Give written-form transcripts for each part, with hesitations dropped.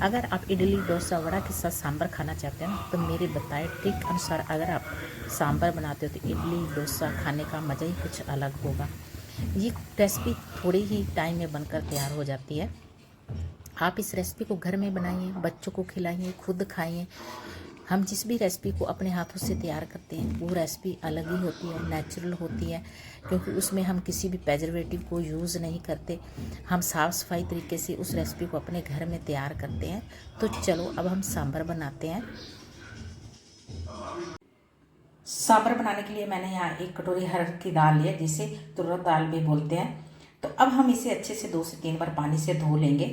अगर आप इडली डोसा वड़ा के साथ सांभर खाना चाहते हैं तो मेरे बताए ट्रिक अनुसार अगर आप सांभर बनाते हो तो इडली डोसा खाने का मज़ा ही कुछ अलग होगा। ये रेसिपी थोड़ी ही टाइम में बनकर तैयार हो जाती है। आप इस रेसिपी को घर में बनाइए, बच्चों को खिलाइए, खुद खाइए। हम जिस भी रेसिपी को अपने हाथों से तैयार करते हैं वो रेसिपी अलग ही होती है, नेचुरल होती है, क्योंकि उसमें हम किसी भी प्रिजर्वेटिव को यूज़ नहीं करते। हम साफ़ सफाई तरीके से उस रेसिपी को अपने घर में तैयार करते हैं। तो चलो अब हम सांभर बनाते हैं। सांभर बनाने के लिए मैंने यहाँ 1 कटोरी हरहर की दाल लिया, जिसे तुरत दाल भी बोलते हैं। तो अब हम इसे अच्छे से 2 से 3 बार पानी से धो लेंगे।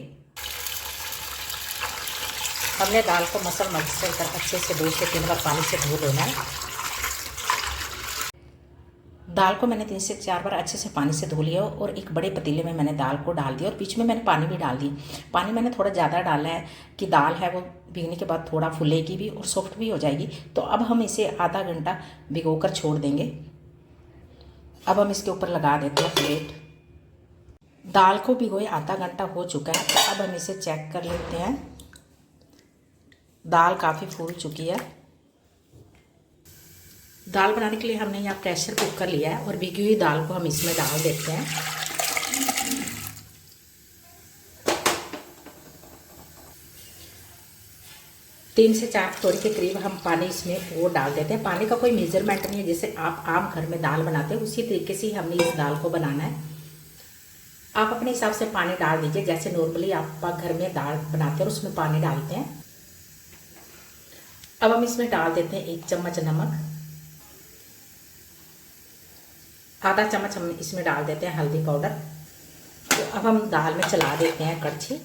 हमने दाल को मसल कर अच्छे से 2 से 3 बार पानी से धो लेना है। दाल को मैंने 3 से 4 बार अच्छे से पानी से धो लिया और एक बड़े पतीले में मैंने दाल को डाल दिया और बीच में मैंने पानी भी डाल दी। पानी मैंने थोड़ा ज़्यादा डाला है कि दाल है वो भीगने के बाद थोड़ा फूलेगी भी और सॉफ्ट भी हो जाएगी। तो अब हम इसे आधा घंटा भिगो कर छोड़ देंगे। अब हम इसके ऊपर लगा देते हैं प्लेट। दाल को भिगोए आधा घंटा हो चुका है। तो अब हम इसे चेक कर लेते हैं। दाल काफ़ी फूल चुकी है। दाल बनाने के लिए हमने यहाँ प्रेशर कुकर लिया है और भिगी हुई दाल को हम इसमें डाल देते हैं। तीन से 4 कटोरी के करीब हम पानी इसमें वो डाल देते हैं। पानी का कोई मेजरमेंट नहीं है, जैसे आप आम घर में दाल बनाते हैं उसी तरीके से हमने इस दाल को बनाना है। आप अपने हिसाब से पानी डाल दीजिए, जैसे नॉर्मली आप घर में दाल बनाते हैं और उसमें पानी डालते हैं। अब हम इसमें डाल देते हैं 1 चम्मच नमक, आधा चम्मच हम इसमें डाल देते हैं हल्दी पाउडर। तो अब हम दाल में चला देते हैं कड़छी।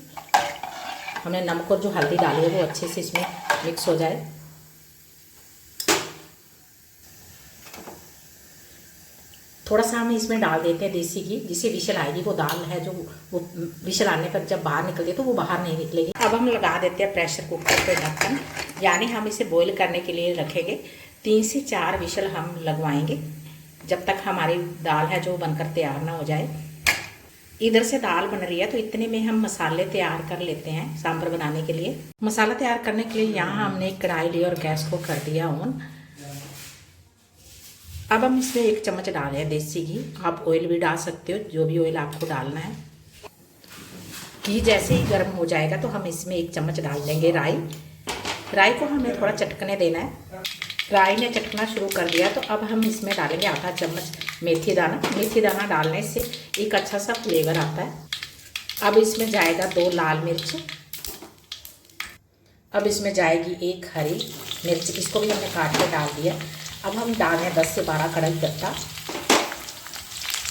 हमने नमक और जो हल्दी डाली है वो अच्छे से इसमें मिक्स हो जाए। थोड़ा सा हम इसमें डाल देते हैं देसी घी, जिससे विशल आएगी। वो दाल है जो वो विशल आने पर जब बाहर निकलती है तो वो बाहर नहीं निकलेगी। अब हम लगा देते हैं प्रेशर कुकर पे ढक्कन, यानी हम इसे बॉईल करने के लिए रखेंगे। 3 से 4 विशल हम लगवाएंगे जब तक हमारी दाल है जो बनकर तैयार ना हो जाए। इधर से दाल बन रही है तो इतने में हम मसाले तैयार कर लेते हैं सांभर बनाने के लिए। मसाला तैयार करने के लिए यहाँ हमने एक कढ़ाई ली और गैस को कर दिया ऑन। अब हम इसमें 1 चम्मच डाल रहे हैं देसी घी। आप ऑयल भी डाल सकते हो, जो भी ऑयल आपको डालना है। घी जैसे ही गर्म हो जाएगा तो हम इसमें 1 चम्मच डाल देंगे राई। राई को हमें थोड़ा चटकने देना है। राई ने चटकना शुरू कर दिया तो अब हम इसमें डालेंगे आधा चम्मच मेथी दाना। मेथी दाना डालने से एक अच्छा सा फ्लेवर आता है। अब इसमें जाएगा 2 लाल मिर्च। अब इसमें जाएगी 1 हरी मिर्च, इसको भी हमने काट के डाल दिया। अब हम डाल रहे हैं 10 से 12 कड़क पत्ता।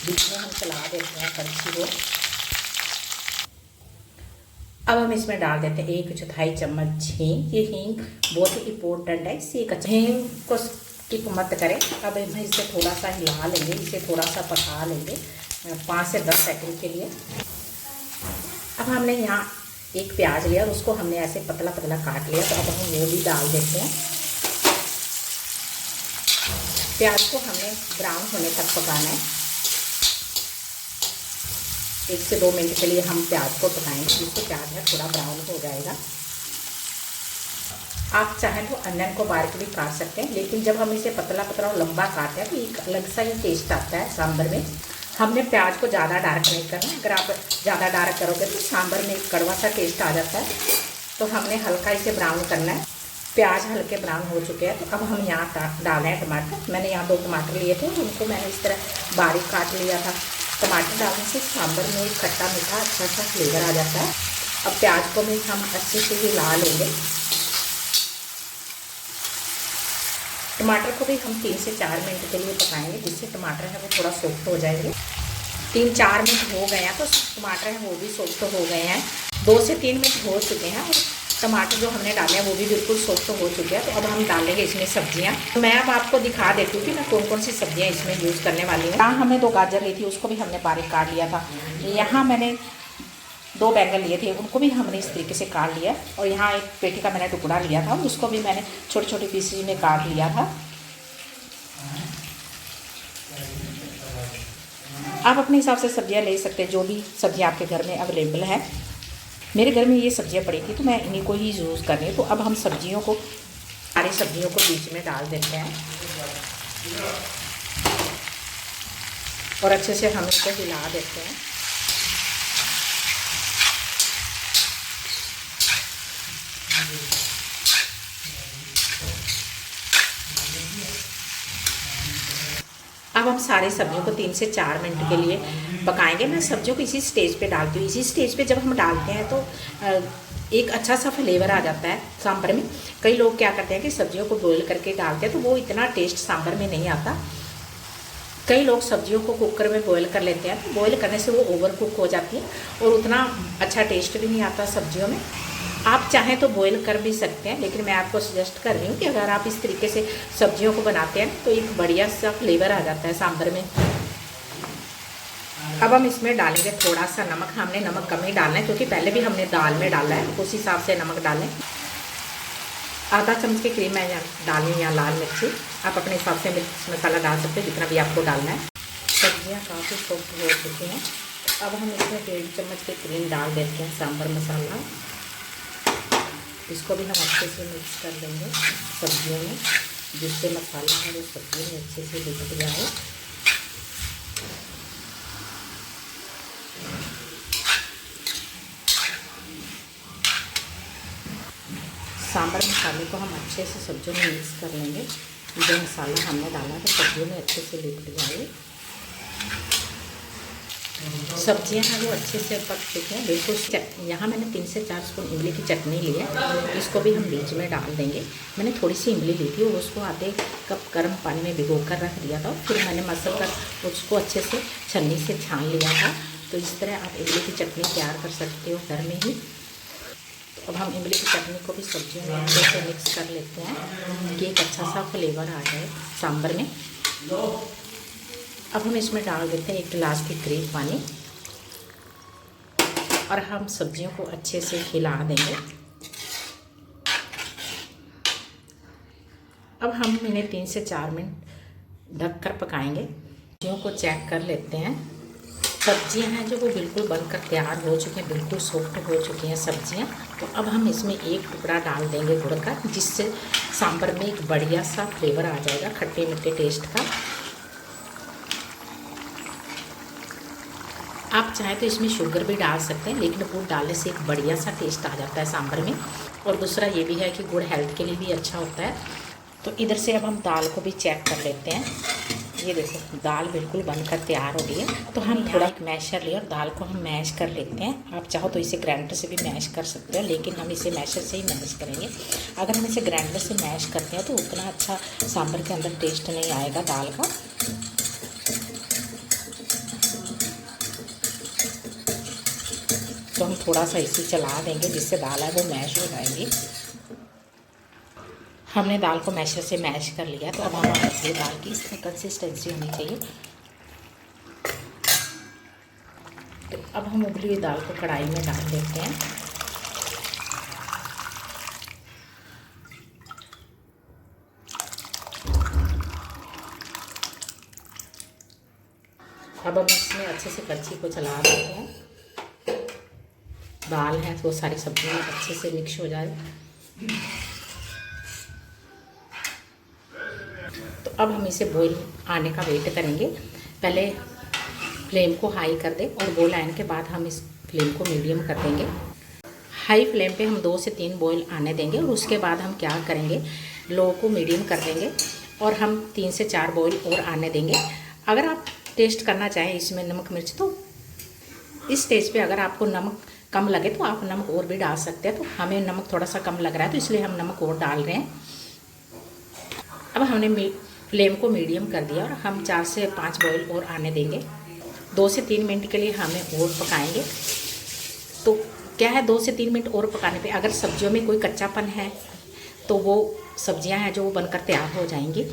बीच में हम चला देते हैं कड़छी को। अब हम इसमें डाल देते हैं 1/4 चम्मच हींग। ये हींग बहुत ही इम्पोर्टेंट है, इससे एक अच्छा हींग को स्किप मत करें। अब हम इसे थोड़ा सा हिला लेंगे, इसे थोड़ा सा पका लेंगे 5 से 10 सेकंड के लिए। अब हमने यहाँ 1 प्याज लिया और उसको हमने ऐसे पतला पतला काट लिया। तो अब हम वो भी डाल देते हैं। प्याज को हमने ब्राउन होने तक पकाना है। 1 से 2 मिनट के लिए हम प्याज को पकाएंगे, जिससे प्याज है थोड़ा ब्राउन हो जाएगा। आप चाहें तो अनियन को बारीक भी काट सकते हैं, लेकिन जब हम इसे पतला पतला और लंबा काटते हैं तो एक अलग सा ही टेस्ट आता है सांभर में। हमने प्याज को ज़्यादा डार्क नहीं करना। अगर आप ज़्यादा डार्क करोगे तो सांभर में एक कड़वा सा टेस्ट आ जाता है। तो हमने हल्का इसे ब्राउन करना है। प्याज हल्के ब्राउन हो चुके हैं। तो अब हम यहाँ डाल रहे हैं टमाटर। मैंने यहाँ 2 टमाटर लिए थे, उनको मैंने इस तरह बारीक काट लिया था। टमाटर डालने से सांभर में एक खट्टा मीठा अच्छा सा फ्लेवर आ जाता है। अब प्याज को भी हम अच्छे से हिला लेंगे। टमाटर को भी हम 3 से 4 मिनट के लिए पकाएंगे, जिससे टमाटर है वो थोड़ा सॉफ्ट हो जाएंगे। 3-4 मिनट हो गए हैं तो टमाटर है वो भी सॉफ्ट हो गए हैं। 2 से 3 मिनट हो चुके हैं और टमाटर जो हमने डाले हैं वो भी बिल्कुल सॉफ्ट हो चुके हैं। तो अब हम डालेंगे इसमें सब्जियां। तो मैं अब आपको दिखा देती हूँ कि मैं कौन कौन सी सब्जियां इसमें यूज़ करने वाली हूँ। यहाँ हमने 2 गाजर ली थी, उसको भी हमने बारीक काट लिया था। यहाँ मैंने 2 बैंगन लिए थे, उनको भी हमने इस तरीके से काट लिया। और यहाँ 1 पेठी का मैंने टुकड़ा लिया था, उसको भी मैंने छोटे छोटे पीसेज में काट लिया था। आप अपने हिसाब से सब्जियां ले सकते हैं, जो भी सब्जियां आपके घर में अवेलेबल है। मेरे घर में ये सब्जियां पड़ी थी तो मैं इन्हीं को ही यूज़ कर रही हूँ। तो अब हम सब्जियों को, सारी सब्जियों को बीच में डाल देते हैं और अच्छे से हम इसको हिला देते हैं। अब हम सारी सब्जियों को 3 से 4 मिनट के लिए पकाएंगे। मैं सब्जियों को इसी स्टेज पे डालती हूँ। इसी स्टेज पे जब हम डालते हैं तो एक अच्छा सा फ्लेवर आ जाता है सांभर में। कई लोग क्या करते हैं कि सब्जियों को बॉईल करके डालते हैं तो वो इतना टेस्ट सांभर में नहीं आता। कई लोग सब्जियों को कुकर में बॉईल कर लेते हैं, तो बॉईल करने से वो ओवर कुक हो जाती है और उतना अच्छा टेस्ट भी नहीं आता सब्जियों में। आप चाहें तो बॉईल कर भी सकते हैं, लेकिन मैं आपको सजेस्ट कर रही हूँ कि अगर आप इस तरीके से सब्जियों को बनाते हैं तो एक बढ़िया सा फ्लेवर आ जाता है सांभर में। अब हम इसमें डालेंगे थोड़ा सा नमक। हमने नमक कम ही डालना है क्योंकि पहले भी हमने दाल में डाला है, उस हिसाब से नमक डालें। आधा चम्मच के करीब मैं यहाँ डाली या लाल मिर्ची। आप अपने हिसाब से मिर्च मसाला डाल सकते हैं जितना भी आपको डालना है। सब्जियाँ काफ़ी सॉफ्ट हो चुकी हैं। अब हम इसमें 1.5 चम्मच के करीब डाल देते हैं सांभर मसाला। इसको भी हम अच्छे से मिक्स कर देंगे सब्जियों में, जिससे मसाला है वो सब्जी में अच्छे से लिपट जाए। सांभर मसाले को हम अच्छे से सब्जियों में मिक्स कर लेंगे। जो मसाला हमने डाला है तो सब्जियों में अच्छे से लिपट जाए। सब्जियां हैं वो अच्छे से पक चुकी हैं बिल्कुल। यहाँ मैंने 3 से 4 स्पून इमली की चटनी ली है, इसको भी हम बीच में डाल देंगे। मैंने थोड़ी सी इमली ली थी और उसको आधे कप गर्म पानी में भिगो कर रख दिया था, फिर मैंने मसल कर उसको अच्छे से छन्नी से छान लिया था। तो इस तरह आप इमली की चटनी तैयार कर सकते हो घर में ही। अब हम इमली की चटनी को भी सब्जियों में अच्छे से मिक्स कर लेते हैं कि एक अच्छा सा फ्लेवर आ जाए सांभर में। अब हम इसमें डाल देते हैं 1 गिलास के करीब पानी और हम सब्जियों को अच्छे से हिला देंगे। अब हम इन्हें 3 से 4 मिनट ढक कर पकाएंगे। सब्जियों को चेक कर लेते हैं। सब्जियां हैं जो वो बिल्कुल बनकर तैयार हो चुकी हैं, बिल्कुल सॉफ्ट हो चुकी हैं सब्जियां। तो अब हम इसमें 1 टुकड़ा डाल देंगे गुड़ का, जिससे सांभर में एक बढ़िया सा फ्लेवर आ जाएगा खट्टे मीठे टेस्ट का। आप चाहें तो इसमें शुगर भी डाल सकते हैं, लेकिन गुड़ डालने से एक बढ़िया सा टेस्ट आ जाता है सांभर में। और दूसरा ये भी है कि गुड़ हेल्थ के लिए भी अच्छा होता है। तो इधर से अब हम दाल को भी चेक कर लेते हैं। ये देखो दाल बिल्कुल बनकर तैयार हो गई है। तो हम थोड़ा एक मैशर ले और दाल को हम मैश कर लेते हैं। आप चाहो तो इसे ग्राइंडर से भी मैश कर सकते हो, लेकिन हम इसे मैशर से ही मैश करेंगे। अगर हम इसे ग्राइंडर से मैश करते हैं तो उतना अच्छा सांभर के अंदर टेस्ट नहीं आएगा दाल का। तो हम थोड़ा सा इसे चला देंगे जिससे दाल है वो मैश हो जाएगी। हमने दाल को मैशर से मैश कर लिया। तो अब हमारी दाल की इस तरह कंसिस्टेंसी होनी चाहिए। तो अब हम उबली हुई दाल को कढ़ाई में डाल देते हैं। अब हम इसमें अच्छे से कच्ची को चला देते हैं। दाल है तो सारी सब्जियां अच्छे से मिक्स हो जाए। तो अब हम इसे बॉईल आने का वेट करेंगे। पहले फ्लेम को हाई कर दें और बॉईल आने के बाद हम इस फ्लेम को मीडियम कर देंगे। हाई फ्लेम पे हम 2 से 3 बॉईल आने देंगे और उसके बाद हम क्या करेंगे, लो को मीडियम कर देंगे और हम 3 से 4 बॉईल और आने देंगे। अगर आप टेस्ट करना चाहें इसमें नमक मिर्च, तो इस स्टेज पे अगर आपको नमक कम लगे तो आप नमक और भी डाल सकते हैं। तो हमें नमक थोड़ा सा कम लग रहा है तो इसलिए हम नमक और डाल रहे हैं। अब हमने फ्लेम को मीडियम कर दिया और हम 4 से 5 बॉईल और आने देंगे। 2 से 3 मिनट के लिए हमें और पकाएंगे। तो क्या है, 2 से 3 मिनट और पकाने पे अगर सब्जियों में कोई कच्चापन है तो वो सब्जियां हैं जो वो बनकर तैयार हो जाएंगी।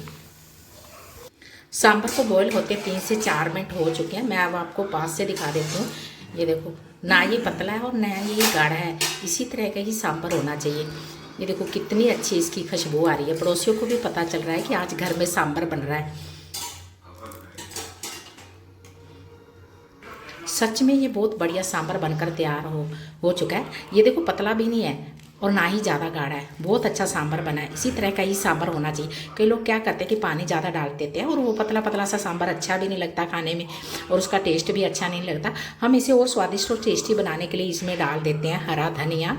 सांभर को बॉईल होते 3 से 4 मिनट हो चुके हैं। मैं अब आपको पास से दिखा देती हूँ। ये देखो, ना ये पतला है और ना ये गाढ़ा है, इसी तरह का ही सांभर होना चाहिए। ये देखो कितनी अच्छी इसकी खुशबू आ रही है। पड़ोसियों को भी पता चल रहा है कि आज घर में सांभर बन रहा है। सच में ये बहुत बढ़िया सांभर बनकर तैयार हो चुका है। ये देखो पतला भी नहीं है और ना ही ज़्यादा गाढ़ा है, बहुत अच्छा सांभर बना है। इसी तरह का ही सांभर होना चाहिए। कई लोग क्या करते हैं कि पानी ज़्यादा डाल देते हैं और वो पतला पतला सा सांभर अच्छा भी नहीं लगता खाने में और उसका टेस्ट भी अच्छा नहीं लगता। हम इसे और स्वादिष्ट और टेस्टी बनाने के लिए इसमें डाल देते हैं हरा धनिया।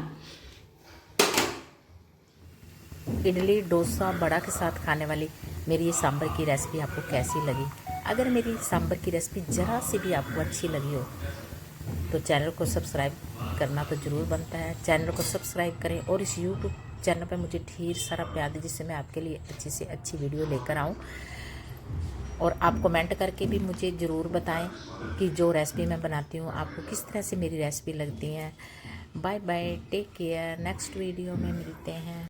इडली डोसा बड़ा के साथ खाने वाली मेरी ये सांभर की रेसिपी आपको कैसी लगी? अगर मेरी सांभर की रेसिपी ज़रा सी भी आपको अच्छी लगी हो तो चैनल को सब्सक्राइब करना तो ज़रूर बनता है। चैनल को सब्सक्राइब करें और इस यूट्यूब चैनल पर मुझे ढेर सारा प्यार दीजिए जिससे मैं आपके लिए अच्छी से अच्छी वीडियो लेकर आऊँ। और आप कमेंट करके भी मुझे ज़रूर बताएं कि जो रेसिपी मैं बनाती हूँ आपको किस तरह से मेरी रेसिपी लगती हैं। Bye bye, take care, next video में मिलते हैं।